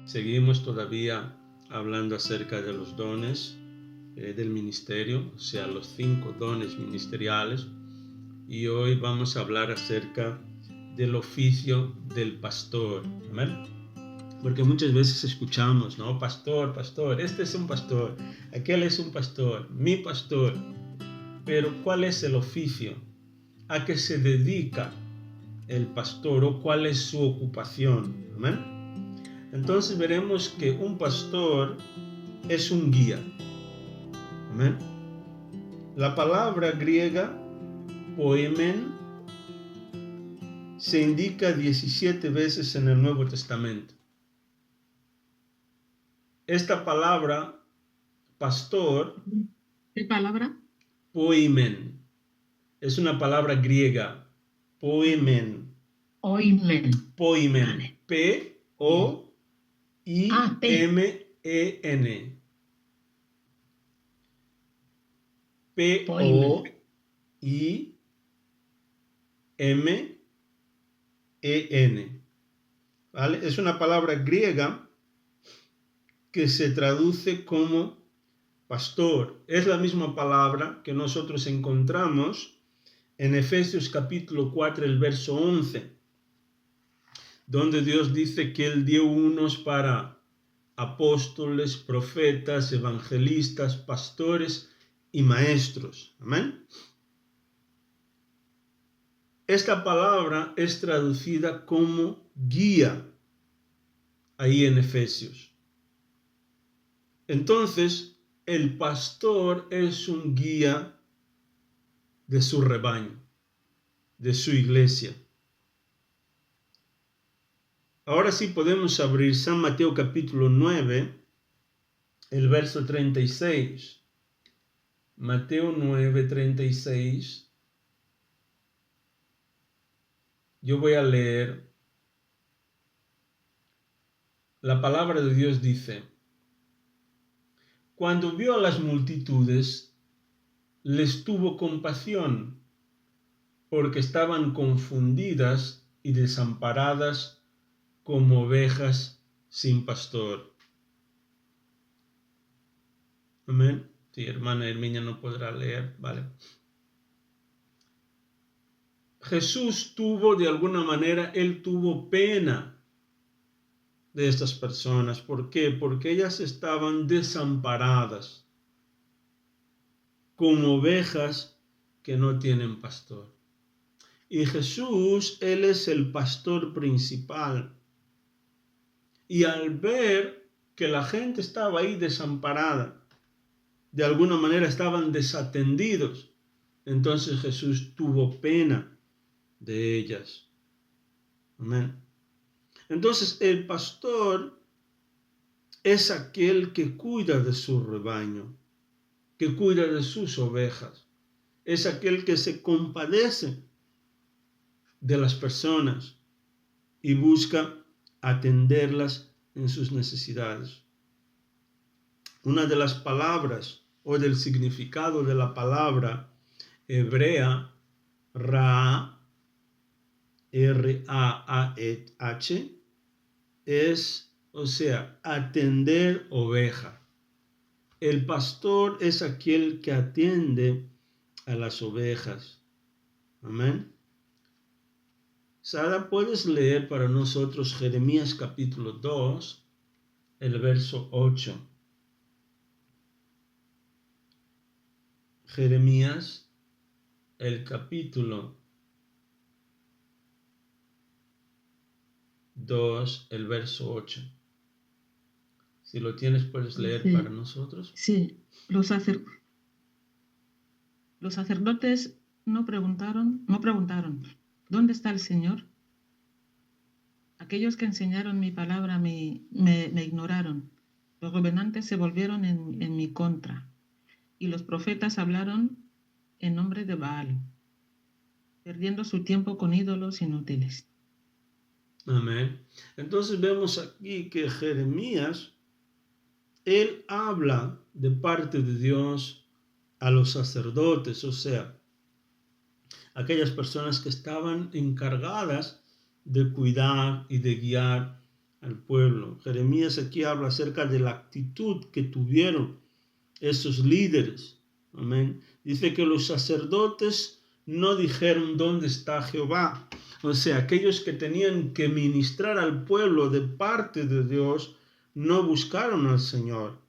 Seguimos todavía hablando acerca de los dones del ministerio, o sea, los 5 dones ministeriales. Y hoy vamos a hablar acerca del oficio del pastor. ¿Amén? Porque muchas veces escuchamos, ¿no? Pastor, pastor, este es un pastor, aquel es un pastor, mi pastor. Pero ¿cuál es el oficio? ¿A qué se dedica el pastor o cuál es su ocupación? ¿Amén? Entonces veremos que un pastor es un guía. ¿Amén? La palabra griega poimen se indica 17 veces en el Nuevo Testamento. Esta palabra, pastor, ¿qué palabra? Poimen, es una palabra griega. Poimen. Oimen. Poimen. Vale. P-O-I-M-E-N. P-O-I-M-E-N. ¿Vale? Es una palabra griega que se traduce como pastor. Es la misma palabra que nosotros encontramos en Efesios capítulo 4, el verso 11, donde Dios dice que Él dio unos para apóstoles, profetas, evangelistas, pastores y maestros. Amén. Esta palabra es traducida como guía ahí en Efesios. Entonces, el pastor es un guía de su rebaño, de su iglesia. Ahora sí podemos abrir San Mateo capítulo 9, el verso 36. Mateo 9, 36. Yo voy a leer. La palabra de Dios dice: cuando vio a las multitudes, les tuvo compasión, porque estaban confundidas y desamparadas como ovejas sin pastor. Amén. Sí, hermana Herminia no podrá leer, ¿vale? Jesús tuvo, de alguna manera, Él tuvo pena de estas personas. ¿Por qué? Porque ellas estaban desamparadas, como ovejas que no tienen pastor. Y Jesús, Él es el pastor principal. Y al ver que la gente estaba ahí desamparada, de alguna manera estaban desatendidos, entonces Jesús tuvo pena de ellas. Amén. Entonces el pastor es aquel que cuida de su rebaño, que cuida de sus ovejas. Es aquel que se compadece de las personas y busca atenderlas en sus necesidades. Una de las palabras o del significado de la palabra hebrea Ra, R-A-A-H, es, o sea, atender oveja. El pastor es aquel que atiende a las ovejas. Amén. Sara, ¿puedes leer para nosotros Jeremías capítulo 2, el verso 8? Jeremías, el capítulo 2, el verso 8. Si lo tienes, puedes leer Sí. para nosotros. Sí, los sacerdotes no preguntaron, ¿dónde está el Señor? Aquellos que enseñaron mi palabra me ignoraron. Los gobernantes se volvieron en mi contra. Y los profetas hablaron en nombre de Baal, perdiendo su tiempo con ídolos inútiles. Amén. Entonces vemos aquí que Jeremías, él habla de parte de Dios a los sacerdotes, o sea, aquellas personas que estaban encargadas de cuidar y de guiar al pueblo. Jeremías aquí habla acerca de la actitud que tuvieron esos líderes. Amén. Dice que los sacerdotes no dijeron dónde está Jehová. O sea, aquellos que tenían que ministrar al pueblo de parte de Dios no buscaron al Señor.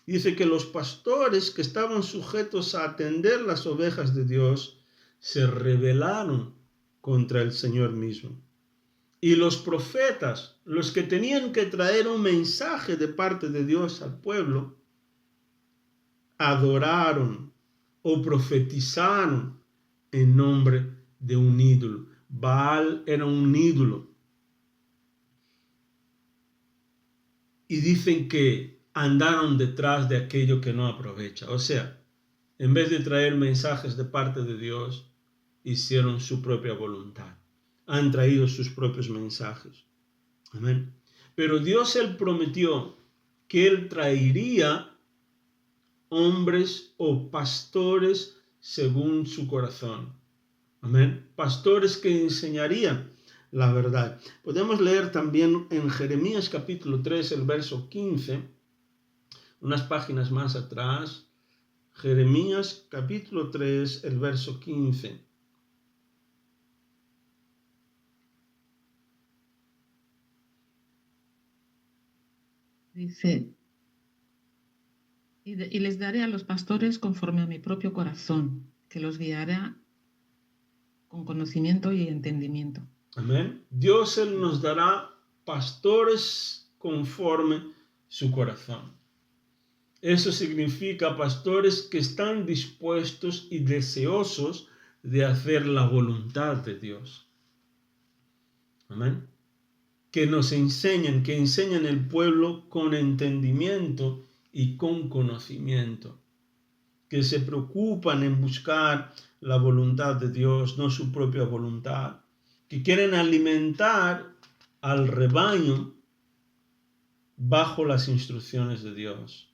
Dice que los pastores que estaban sujetos a atender las ovejas de Dios se rebelaron contra el Señor mismo. Y los profetas, los que tenían que traer un mensaje de parte de Dios al pueblo, adoraron o profetizaron en nombre de un ídolo. Baal era un ídolo. Y dicen que andaron detrás de aquello que no aprovecha. O sea, en vez de traer mensajes de parte de Dios, hicieron su propia voluntad. Han traído sus propios mensajes. Amén. Pero Dios, Él prometió que Él traería hombres o pastores según su corazón. Amén. Pastores que enseñarían la verdad. Podemos leer también en Jeremías capítulo 3, el verso 15, unas páginas más atrás. Jeremías capítulo 3, el verso 15. Dice, y les daré a los pastores conforme a mi propio corazón, que los guiará con conocimiento y entendimiento. Amén. Dios, Él nos dará pastores conforme su corazón. Eso significa pastores que están dispuestos y deseosos de hacer la voluntad de Dios. Amén. Que nos enseñen, que enseñen el pueblo con entendimiento y con conocimiento. Que se preocupan en buscar la voluntad de Dios, no su propia voluntad. Que quieren alimentar al rebaño bajo las instrucciones de Dios.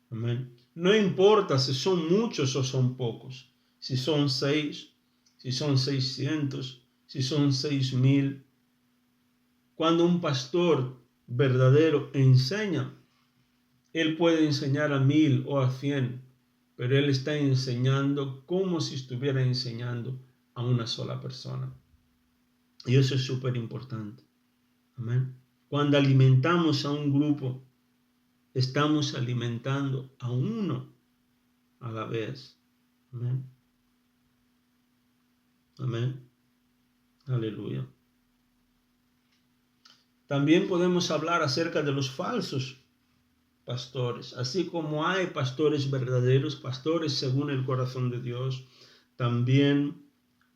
Amén. No importa si son muchos o son pocos, si son 6, si son 600, si son 6,000. Cuando un pastor verdadero enseña, él puede enseñar a 1,000 o a 100, pero él está enseñando como si estuviera enseñando a una sola persona. Y eso es súper importante. Amén. Cuando alimentamos a un grupo, estamos alimentando a uno a la vez. Amén. Amén. Aleluya. También podemos hablar acerca de los falsos pastores. Así como hay pastores verdaderos, pastores según el corazón de Dios, también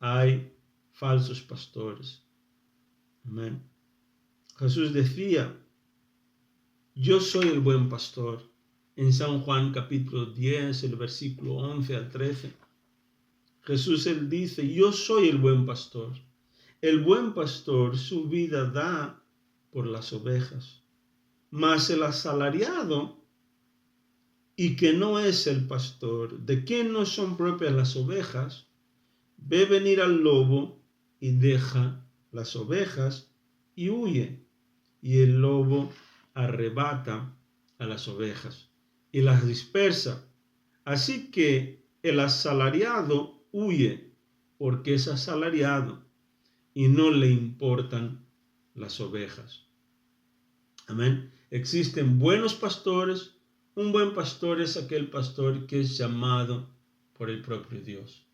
hay falsos pastores. Amén. Jesús decía, yo soy el buen pastor. En San Juan capítulo 10, el versículo 11 al 13. Jesús, Él dice, yo soy el buen pastor. El buen pastor su vida da por las ovejas. Mas el asalariado, y que no es el pastor, de quien no son propias las ovejas, ve venir al lobo y deja las ovejas y huye. Y el lobo arrebata a las ovejas y las dispersa. Así que el asalariado huye porque es asalariado y no le importan las ovejas. Amén. Existen buenos pastores. Un buen pastor es aquel pastor que es llamado por el propio Dios.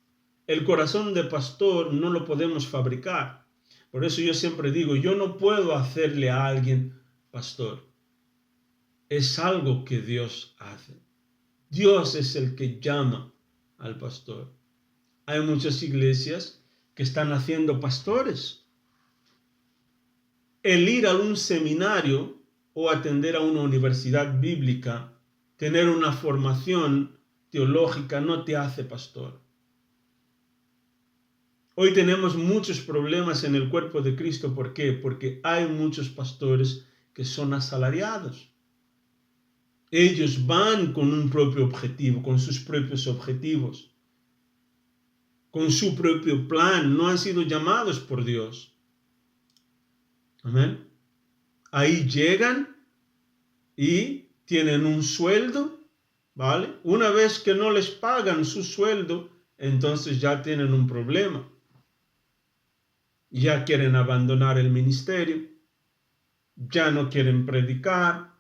El corazón de pastor no lo podemos fabricar. Por eso yo siempre digo, yo no puedo hacerle a alguien pastor. Es algo que Dios hace. Dios es el que llama al pastor. Hay muchas iglesias que están haciendo pastores. El ir a un seminario o atender a una universidad bíblica, tener una formación teológica no te hace pastor. Hoy tenemos muchos problemas en el cuerpo de Cristo. ¿Por qué? Porque hay muchos pastores que son asalariados. Ellos van con un propio objetivo, con sus propios objetivos, con su propio plan. No han sido llamados por Dios. Amén. ahí llegan y tienen un sueldo, ¿vale? Una vez que no les pagan su sueldo, entonces ya tienen un problema. Ya quieren abandonar el ministerio, ya no quieren predicar.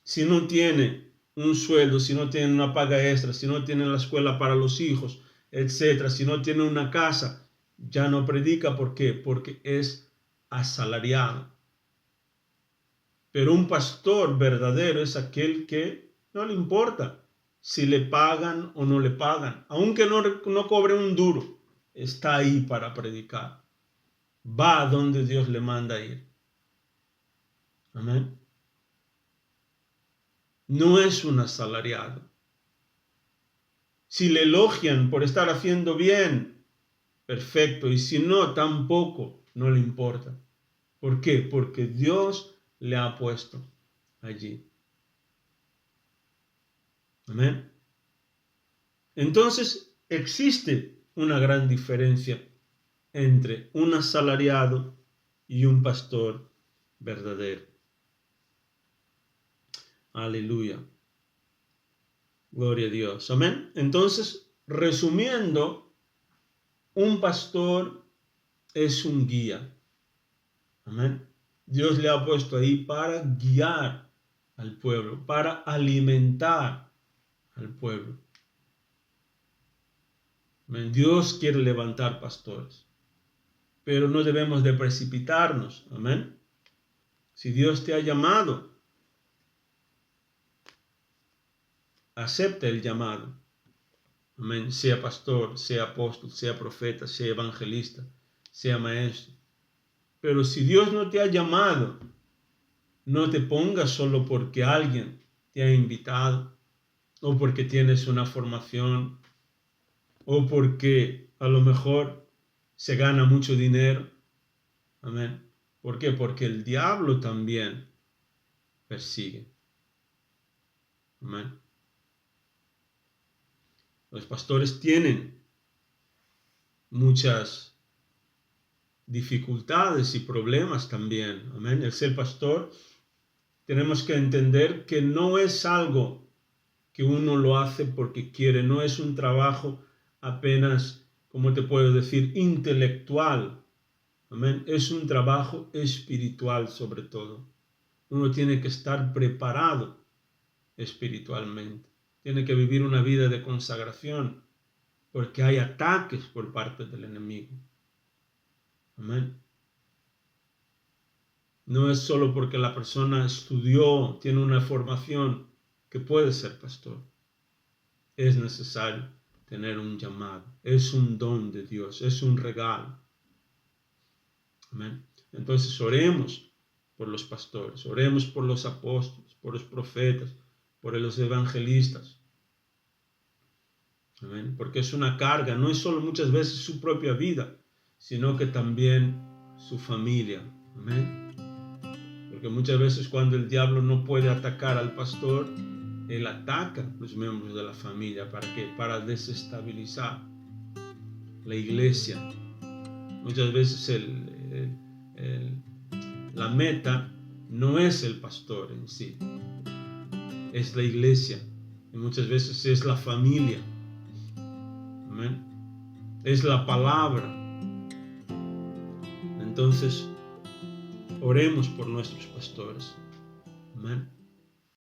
Si no tiene un sueldo, si no tiene una paga extra, si no tiene la escuela para los hijos, etcétera, si no tiene una casa, ya no predica. ¿Por qué? Porque es asalariado. Pero un pastor verdadero es aquel que no le importa si le pagan o no le pagan, aunque no cobre un duro, está ahí para predicar. Va a donde Dios le manda ir. Amén. No es un asalariado. Si le elogian por estar haciendo bien, perfecto. Y si no, tampoco, no le importa. ¿Por qué? Porque Dios le ha puesto allí. Amén. Entonces, existe una gran diferencia entre un asalariado y un pastor verdadero. Aleluya. Gloria a Dios. Amén. Entonces, resumiendo, un pastor es un guía. Amén. Dios le ha puesto ahí para guiar al pueblo, para alimentar al pueblo. Amén. Dios quiere levantar pastores, pero no debemos de precipitarnos. Amén. Si Dios te ha llamado, acepta el llamado. Amén. Sea pastor, sea apóstol, sea profeta, sea evangelista, sea maestro. Pero si Dios no te ha llamado, no te pongas solo porque alguien te ha invitado, o porque tienes una formación, o porque a lo mejor se gana mucho dinero. Amén. ¿Por qué? Porque el diablo también persigue. Amén. Los pastores tienen muchas dificultades y problemas también. Amén. El ser pastor, tenemos que entender que no es algo que uno lo hace porque quiere, no es un trabajo apenas, ¿cómo te puedo decir?, intelectual. Amén. Es un trabajo espiritual sobre todo. Uno tiene que estar preparado espiritualmente. Tiene que vivir una vida de consagración, porque hay ataques por parte del enemigo. Amén. No es solo porque la persona estudió, tiene una formación, que puede ser pastor. Es necesario tener un llamado. Es un don de Dios, es un regalo. Amén. Entonces oremos por los pastores, oremos por los apóstoles, por los profetas, por los evangelistas. Amén. Porque es una carga, no es solo muchas veces su propia vida, sino que también su familia. Amén. Porque muchas veces cuando el diablo no puede atacar al pastor, él ataca a los miembros de la familia. ¿Para qué? Para desestabilizar la iglesia. Muchas veces la meta no es el pastor en sí, es la iglesia. Y muchas veces es la familia. Amén. Es la palabra. Entonces, oremos por nuestros pastores. Amén.